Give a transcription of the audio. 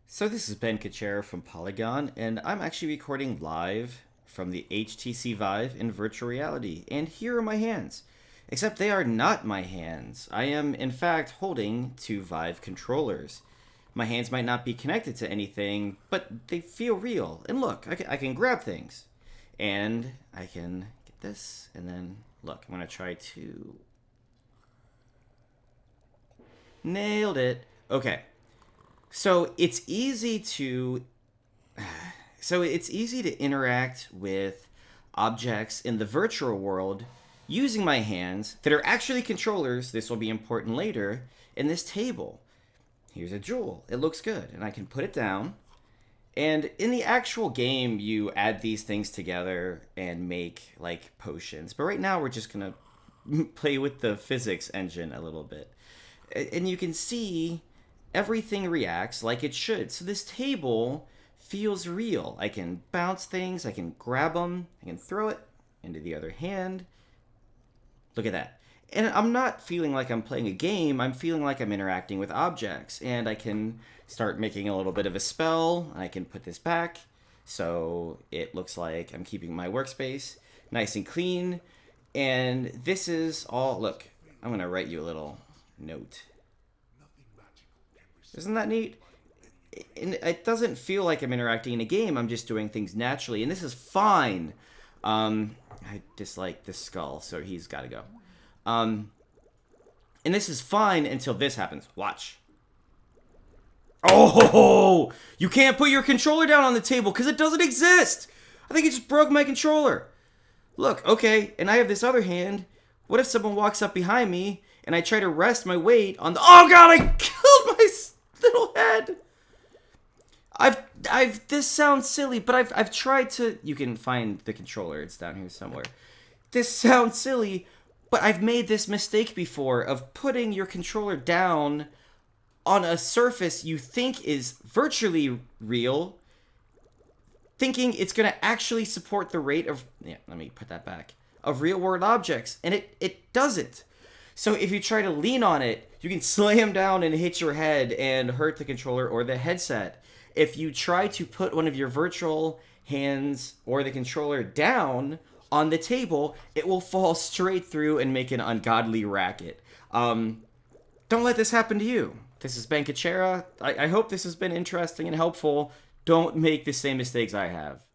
So this is Ben Kuchera from Polygon, and I'm actually recording live from the HTC Vive in virtual reality. And here are my hands. Except they are not my hands. I am, in fact, holding two Vive controllers. My hands might not be connected to anything, but they feel real. And look, I can grab things. And I can get this, and then, look, I'm going to try to... Nailed it. Okay. So it's easy to interact with objects in the virtual world using my hands that are actually controllers. This will be important later in this table. Here's a jewel. It looks good, and I can put it down. And in the actual game, you add these things together and make like potions. But right now, we're just gonna play with the physics engine a little bit, and you can see everything reacts like it should. So this table feels real. I can bounce things, I can grab them, I can throw it into the other hand. Look at that. And I'm not feeling like I'm playing a game, I'm feeling like I'm interacting with objects. And I can start making a little bit of a spell. I can put this back so it looks like I'm keeping my workspace nice and clean. And this is all, look, I'm gonna write you a little note. Isn't that neat? And it doesn't feel like I'm interacting in a game. I'm just doing things naturally, and this is fine. I dislike this skull, so he's got to go. And this is fine until this happens. Watch. Oh! You can't put your controller down on the table because it doesn't exist! I think it just broke my controller. Look, okay, and I have this other hand. What if someone walks up behind me and I try to rest my weight on the... Oh god, I killed my little head! This sounds silly, but I've tried to... You can find the controller, it's down here somewhere. This sounds silly, but I've made this mistake before of putting your controller down on a surface you think is virtually real, thinking it's going to actually support the rate of... Yeah, let me put that back. Of real-world objects, and it doesn't. So if you try to lean on it, you can slam down and hit your head and hurt the controller or the headset. If you try to put one of your virtual hands or the controller down on the table, it will fall straight through and make an ungodly racket. Don't let this happen to you. This is Ben Kuchera. I hope this has been interesting and helpful. Don't make the same mistakes I have.